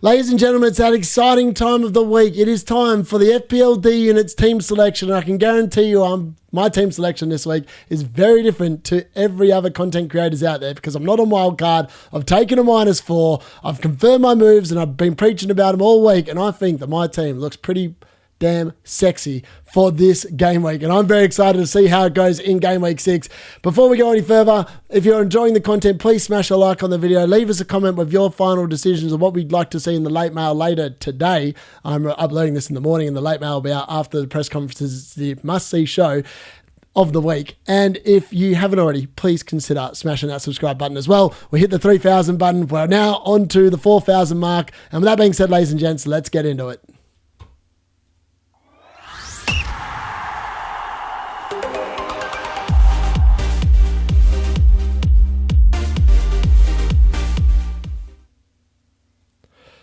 Ladies and gentlemen, it's that exciting time of the week. It is time for the FPL D Units team selection, and I can guarantee you my team selection this week is very different to every other content creators out there because I'm not on wildcard. I've taken a -4. I've confirmed my moves, and I've been preaching about them all week, and I think that my team looks pretty damn sexy for this game week, and I'm very excited to see how it goes in game week 6. Before we go any further, if you're enjoying the content, please smash a like on the video, leave us a comment with your final decisions of what we'd like to see in the late mail later today. I'm uploading this in the morning, and the late mail will be out after the press conferences. It's the must-see show of the week. And if you haven't already, please consider smashing that subscribe button as well. We hit the 3,000 button. We're now on to the 4,000 mark, and with that being said, ladies and gents, let's get into it.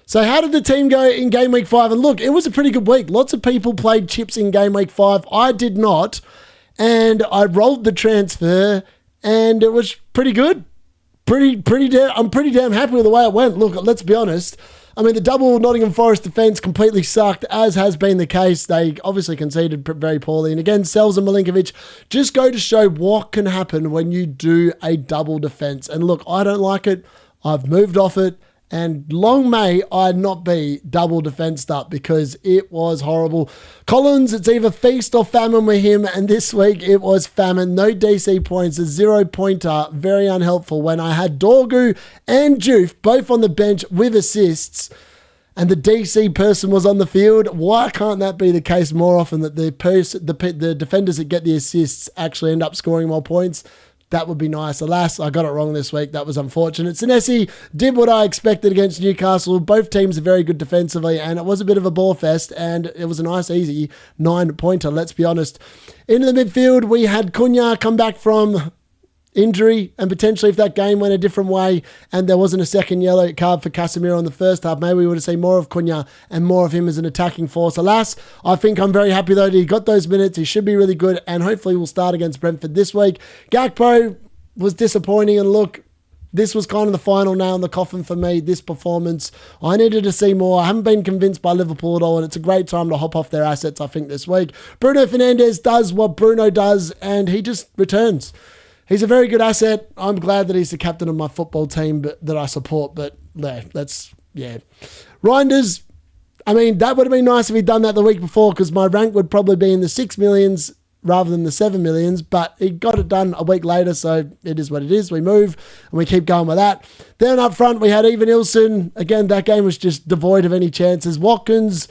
So how did the team go in game week 5? And look, it was a pretty good week. Lots of people played chips in game week 5. I did not. And I rolled the transfer and it was pretty good. I'm pretty damn happy with the way it went. Look, let's be honest. I mean, the double Nottingham Forest defence completely sucked, as has been the case. They obviously conceded very poorly. And again, Sells and Milinkovic just go to show what can happen when you do a double defence. And look, I don't like it. I've moved off it. And long may I not be double defensed up because it was horrible. Collins, it's either feast or famine with him. And this week it was famine. No DC points, a 0-pointer. Very unhelpful when I had Dorgu and Joof both on the bench with assists. And the DC person was on the field. Why can't that be the case more often that the defenders that get the assists actually end up scoring more points? That would be nice. Alas, I got it wrong this week. That was unfortunate. Senesi did what I expected against Newcastle. Both teams are very good defensively, and it was a bit of a ball fest, and it was a nice, easy 9-pointer, let's be honest. Into the midfield, we had Cunha come back from injury, and potentially if that game went a different way and there wasn't a second yellow card for Casemiro in the first half, maybe we would have seen more of Cunha and more of him as an attacking force. Alas, I think I'm very happy though that he got those minutes. He should be really good, and hopefully we'll start against Brentford this week. Gakpo was disappointing, and look, this was kind of the final nail in the coffin for me, this performance. I needed to see more. I haven't been convinced by Liverpool at all, and it's a great time to hop off their assets, I think, this week. Bruno Fernandes does what Bruno does, and he just returns. He's a very good asset. I'm glad that he's the captain of my football team that I support, but yeah. Reinders, I mean, that would have been nice if he'd done that the week before because my rank would probably be in the 6 millions rather than the 7 millions, but he got it done a week later, so it is what it is. We move and we keep going with that. Then up front, we had Even Ilson. Again, that game was just devoid of any chances. Watkins,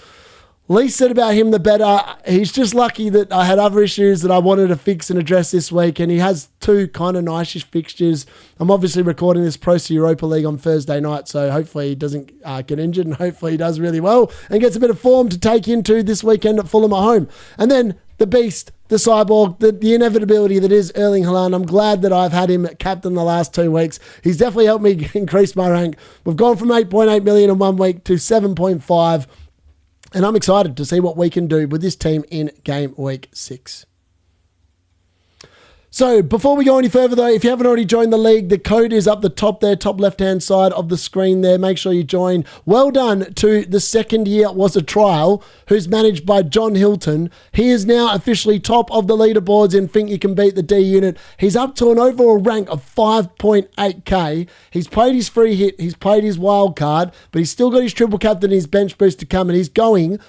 least said about him, the better. He's just lucky that I had other issues that I wanted to fix and address this week, and he has two kind of nice-ish fixtures. I'm obviously recording this Pro Europa League on Thursday night, so hopefully he doesn't get injured, and hopefully he does really well and gets a bit of form to take into this weekend at Fulham at home. And then the beast, the cyborg, the inevitability that is Erling Haaland. I'm glad that I've had him captain the last 2 weeks. He's definitely helped me increase my rank. We've gone from 8.8 million in 1 week to 7.5. And I'm excited to see what we can do with this team in game week 6. So before we go any further though, if you haven't already joined the league, the code is up the top there, top left-hand side of the screen there. Make sure you join. Well done to the second year was a trial, who's managed by John Hilton. He is now officially top of the leaderboards in Think You Can Beat the D Unit. He's up to an overall rank of 5.8k. He's played his free hit, he's played his wild card, but he's still got his triple captain and his bench boost to come, and he's going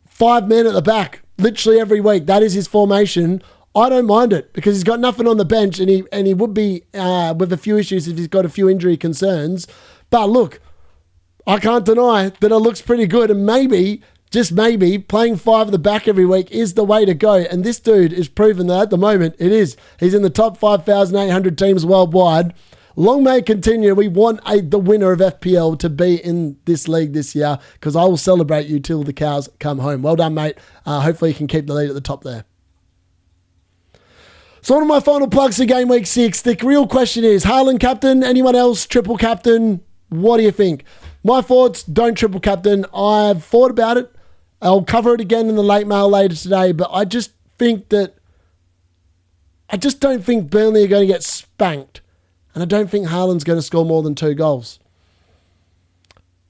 5 men at the back, literally every week. That is his formation. I don't mind it because he's got nothing on the bench, and he would be with a few issues if he's got a few injury concerns. But look, I can't deny that it looks pretty good, and maybe, just maybe, playing 5 at the back every week is the way to go. And this dude is proven that at the moment it is. He's in the top 5,800 teams worldwide. Long may it continue. We want the winner of FPL to be in this league this year because I will celebrate you till the cows come home. Well done, mate. Hopefully you can keep the lead at the top there. So one of my final plugs for game week 6. The real question is, Haaland captain, anyone else triple captain? What do you think? My thoughts, don't triple captain. I've thought about it. I'll cover it again in the late mail later today, but I just don't think Burnley are going to get spanked. And I don't think Haaland's going to score more than 2 goals.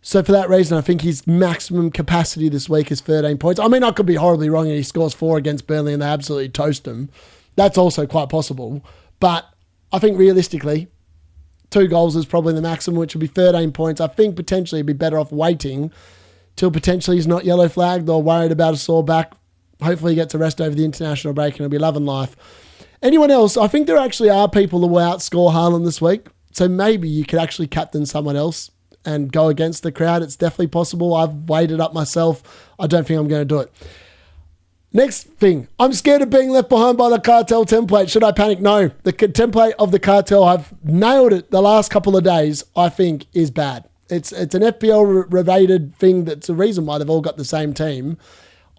So for that reason, I think his maximum capacity this week is 13 points. I mean, I could be horribly wrong and he scores 4 against Burnley and they absolutely toast him. That's also quite possible. But I think realistically, 2 goals is probably the maximum, which would be 13 points. I think potentially he'd be better off waiting till potentially he's not yellow flagged or worried about a sore back. Hopefully he gets a rest over the international break and he'll be loving life. Anyone else? I think there actually are people who will outscore Haaland this week. So maybe you could actually captain someone else and go against the crowd. It's definitely possible. I've weighed it up myself. I don't think I'm going to do it. Next thing, I'm scared of being left behind by the cartel template. Should I panic? No. The template of the cartel, I've nailed it the last couple of days, I think is bad. It's an FPL-related thing that's the reason why they've all got the same team.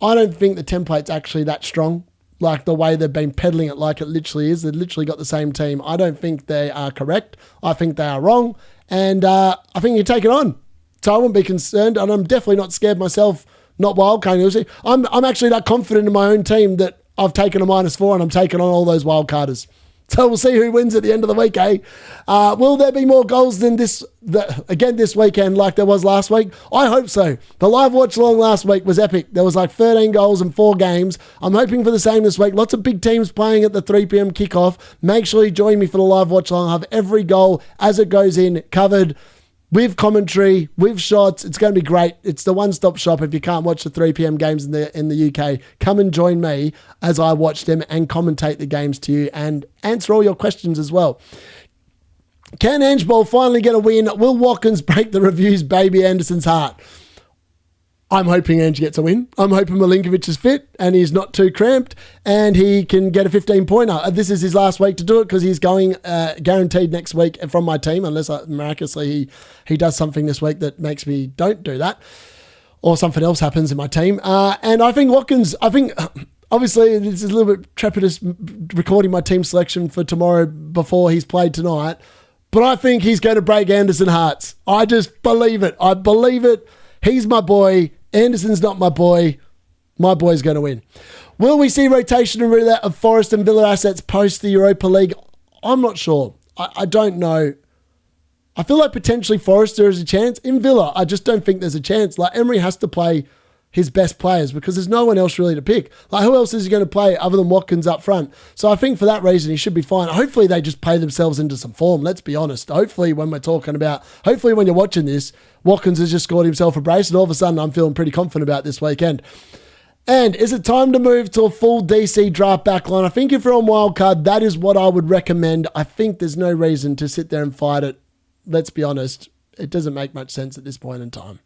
I don't think the template's actually that strong, like the way they've been peddling it like it literally is. They've literally got the same team. I don't think they are correct. I think they are wrong. And I think you take it on. So I wouldn't be concerned. And I'm definitely not scared myself, not wildcarding. I'm actually that confident in my own team that I've taken a -4 and I'm taking on all those wildcarders. So we'll see who wins at the end of the week, eh? Will there be more goals than this weekend like there was last week? I hope so. The live watch along last week was epic. There was like 13 goals in 4 games. I'm hoping for the same this week. Lots of big teams playing at the 3 p.m. kickoff. Make sure you join me for the live watch along. I'll have every goal as it goes in covered with commentary, with shots. It's going to be great. It's the one-stop shop if you can't watch the 3 p.m. games in the UK. Come and join me as I watch them and commentate the games to you and answer all your questions as well. Can Ange Ball finally get a win? Will Watkins break the review's baby Anderson's heart? I'm hoping Ange gets a win. I'm hoping Milinkovic is fit and he's not too cramped and he can get a 15-pointer. This is his last week to do it because he's going guaranteed next week from my team unless miraculously he does something this week that makes me don't do that or something else happens in my team. And I think Watkins, obviously this is a little bit trepidous recording my team selection for tomorrow before he's played tonight, but I think he's going to break Anderson hearts. I just believe it. I believe it. He's my boy. Anderson's not my boy. My boy's going to win. Will we see rotation and roulette of Forest and Villa assets post the Europa League? I'm not sure. I don't know. I feel like potentially Forest there is a chance. In Villa, I just don't think there's a chance. Like Emery has to play his best players because there's no one else really to pick. Like who else is he going to play other than Watkins up front? So I think for that reason, he should be fine. Hopefully they just play themselves into some form. Let's be honest. Hopefully when you're watching this, Watkins has just scored himself a brace and all of a sudden I'm feeling pretty confident about this weekend. And is it time to move to a full DC draft backline? I think if you're on wildcard, that is what I would recommend. I think there's no reason to sit there and fight it. Let's be honest. It doesn't make much sense at this point in time.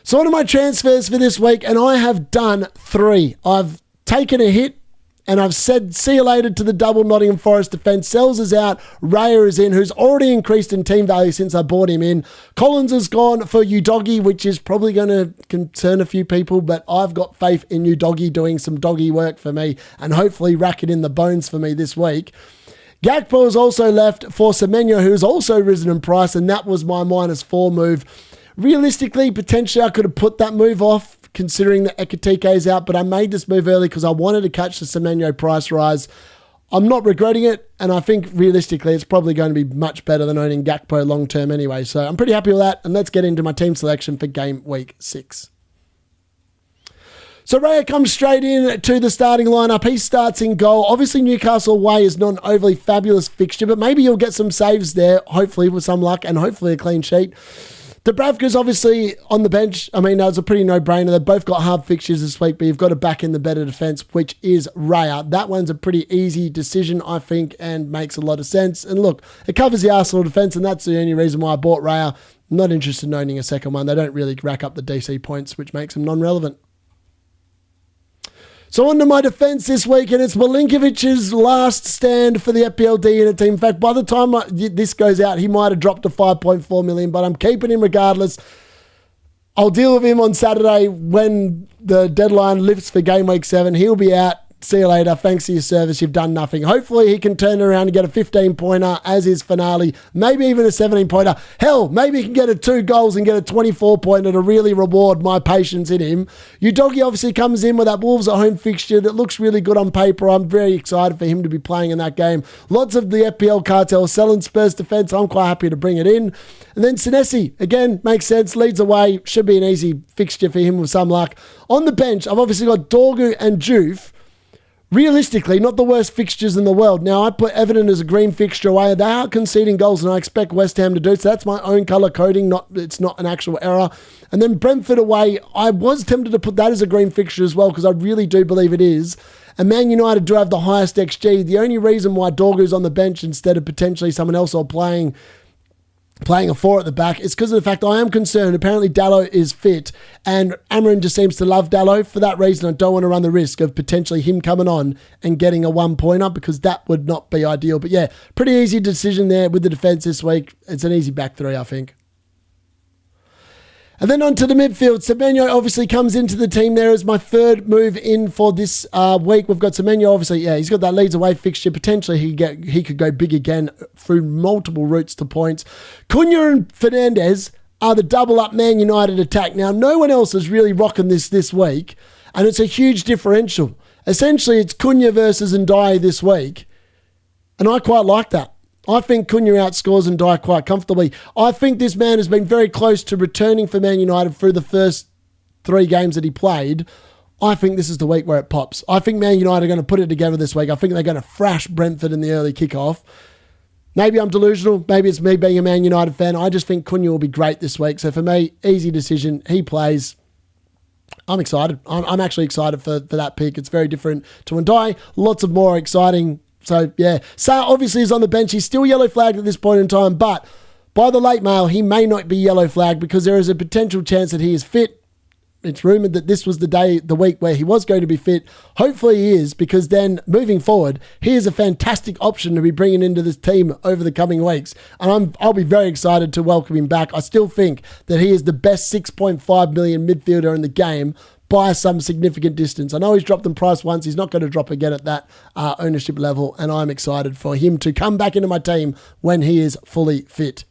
So what are my transfers for this week? And I have done 3. I've taken a hit and I've said see you later to the double Nottingham Forest defence. Sells is out. Raya is in, who's already increased in team value since I bought him in. Collins has gone for Udogie, which is probably going to concern a few people, but I've got faith in Udogie doing some doggy work for me and hopefully rack it in the bones for me this week. Gakpo has also left for Semenyo, who's also risen in price, and that was my -4 move. Realistically, potentially I could have put that move off considering that Ekitike is out, but I made this move early because I wanted to catch the Semenyo price rise. I'm not regretting it, and I think realistically it's probably going to be much better than owning Gakpo long-term anyway. So I'm pretty happy with that, and let's get into my team selection for game week 6. So Raya comes straight in to the starting lineup. He starts in goal. Obviously, Newcastle away is not an overly fabulous fixture, but maybe you'll get some saves there, hopefully with some luck, and hopefully a clean sheet. Dubravka's obviously on the bench. I mean, that was a pretty no-brainer. They've both got hard fixtures this week, but you've got to back in the better defence, which is Raya. That one's a pretty easy decision, I think, and makes a lot of sense. And look, it covers the Arsenal defence, and that's the only reason why I bought Raya. I'm not interested in owning a second one. They don't really rack up the DC points, which makes them non-relevant. So on to my defence this week, and it's Milinkovic's last stand for the FPLD unit team. In fact, by the time this goes out, he might have dropped to 5.4 million, but I'm keeping him regardless. I'll deal with him on Saturday when the deadline lifts for Game Week 7. He'll be out. see you later. Thanks for your service. You've done nothing. Hopefully he can turn around and get a 15-pointer as his finale, maybe even a 17-pointer. Hell, maybe he can get 2 goals and get a 24-pointer to really reward my patience in him. Udogie obviously comes in with that Wolves at home fixture that looks really good on paper. I'm very excited for him to be playing in that game. Lots of the FPL cartel selling Spurs defence. I'm quite happy to bring it in. And then Senesi, again, makes sense, leads away. Should be an easy fixture for him with some luck. On the bench, I've obviously got Dorgu and Juve. Realistically, not the worst fixtures in the world. Now, I put Everton as a green fixture away. They are conceding goals, and I expect West Ham to do so. That's my own colour coding. It's not an actual error. And then Brentford away, I was tempted to put that as a green fixture as well because I really do believe it is. And Man United do have the highest XG. The only reason why Dorgu's on the bench instead of potentially someone else or playing a 4 at the back, it's because of the fact I am concerned. Apparently Dalot is fit and Amarin just seems to love Dalot. For that reason, I don't want to run the risk of potentially him coming on and getting a 1-pointer because that would not be ideal. But yeah, pretty easy decision there with the defence this week. It's an easy back 3, I think. And then on to the midfield. Semenyo obviously comes into the team there as my third move in for this week. We've got Semenyo, obviously, yeah, he's got that leads away fixture. Potentially he could go big again through multiple routes to points. Cunha and Fernandes are the double-up Man United attack. Now, no one else is really rocking this week, and it's a huge differential. Essentially, it's Cunha versus Ndiaye this week, and I quite like that. I think Cunha outscores Ndiaye quite comfortably. I think this man has been very close to returning for Man United through the first 3 games that he played. I think this is the week where it pops. I think Man United are going to put it together this week. I think they're going to thrash Brentford in the early kickoff. Maybe I'm delusional. Maybe it's me being a Man United fan. I just think Cunha will be great this week. So for me, easy decision. He plays. I'm excited. I'm actually excited for that pick. It's very different to Ndiaye. Lots of more exciting. So, yeah. Sarr obviously is on the bench. He's still yellow flagged at this point in time, but by the late mail, he may not be yellow flagged because there is a potential chance that he is fit. It's rumoured that this was the week where he was going to be fit. Hopefully he is, because then moving forward, he is a fantastic option to be bringing into this team over the coming weeks. And I'll be very excited to welcome him back. I still think that he is the best 6.5 million midfielder in the game by some significant distance. I know he's dropped in price once. He's not going to drop again at that ownership level, and I'm excited for him to come back into my team when he is fully fit.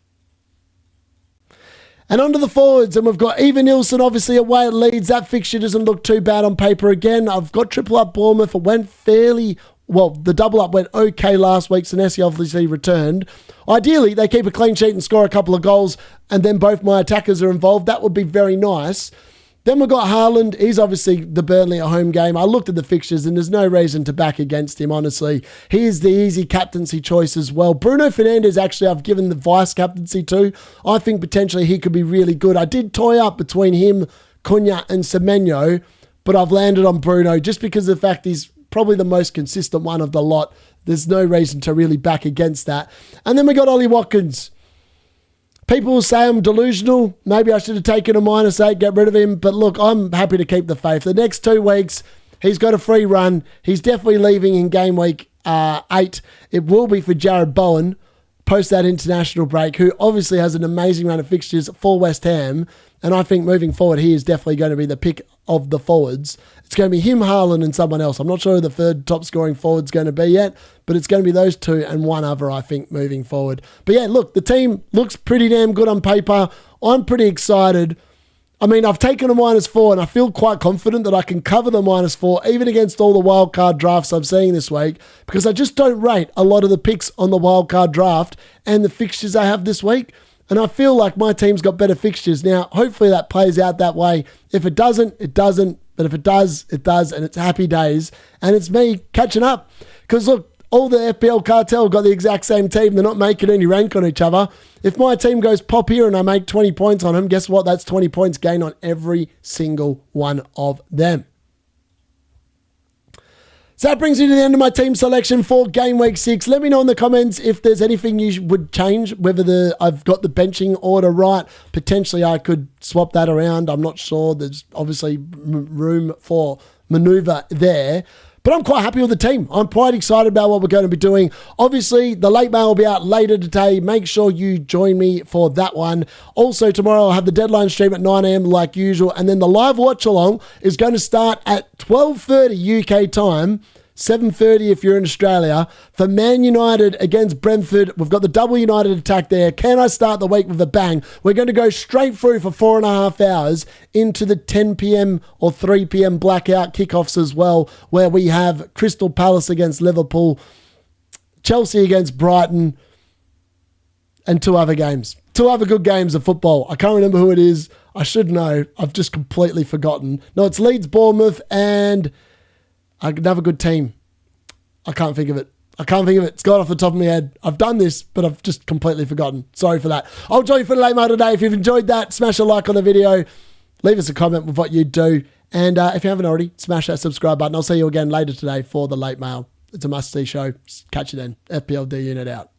And onto the forwards, and we've got Eva Nilsson obviously away at Leeds. That fixture doesn't look too bad on paper again. I've got triple up Bournemouth. It went fairly well. The double up went okay last week. Senesi obviously returned. Ideally, they keep a clean sheet and score a couple of goals, and then both my attackers are involved. That would be very nice. Then we've got Haaland. He's obviously the Burnley at home game. I looked at the fixtures and there's no reason to back against him, honestly. He is the easy captaincy choice as well. Bruno Fernandes, actually, I've given the vice captaincy to. I think potentially he could be really good. I did toy up between him, Cunha and Semenyo, but I've landed on Bruno just because of the fact he's probably the most consistent one of the lot. There's no reason to really back against that. And then we got Ollie Watkins. People will say I'm delusional. Maybe I should have taken a -8, get rid of him. But look, I'm happy to keep the faith. The next 2 weeks, he's got a free run. He's definitely leaving in game week 8. It will be for Jared Bowen post that international break, who obviously has an amazing run of fixtures for West Ham. And I think moving forward, he is definitely going to be the pick of the forwards. It's going to be him, Haaland, and someone else. I'm not sure who the third top scoring forward's going to be yet, but it's going to be those 2 and one other, I think, moving forward. But yeah, look, the team looks pretty damn good on paper. I'm pretty excited. I mean, I've taken a -4 and I feel quite confident that I can cover the -4 even against all the wildcard drafts I'm seeing this week, because I just don't rate a lot of the picks on the wildcard draft and the fixtures I have this week. And I feel like my team's got better fixtures. Now, hopefully that plays out that way. If it doesn't, it doesn't. But if it does, it does. And it's happy days. And it's me catching up. Because look, all the FPL cartel got the exact same team. They're not making any rank on each other. If my team goes pop here and I make 20 points on them, guess what? That's 20 points gained on every single one of them. So that brings me to the end of my team selection for Game Week 6. Let me know in the comments if there's anything you would change, whether I've got the benching order right. Potentially I could swap that around. I'm not sure. There's obviously room for maneuver there. But I'm quite happy with the team. I'm quite excited about what we're going to be doing. Obviously, the late mail will be out later today. Make sure you join me for that one. Also, tomorrow I'll have the deadline stream at 9 a.m. like usual. And then the live watch along is going to start at 12:30 UK time. 7:30 if you're in Australia, for Man United against Brentford. We've got the double United attack there. Can I start the week with a bang? We're going to go straight through for 4.5 hours into the 10 p.m. or 3 p.m. blackout kickoffs as well, where we have Crystal Palace against Liverpool, Chelsea against Brighton, and 2 other games. 2 other good games of football. I can't remember who it is. I should know. I've just completely forgotten. No, it's Leeds, Bournemouth, and another good team. I can't think of it. It's gone off the top of my head. I've done this, but I've just completely forgotten. Sorry for that. I'll join you for the late mail today. If you've enjoyed that, smash a like on the video. Leave us a comment with what you do. And if you haven't already, smash that subscribe button. I'll see you again later today for the late mail. It's a must-see show. Catch you then. FPLD unit out.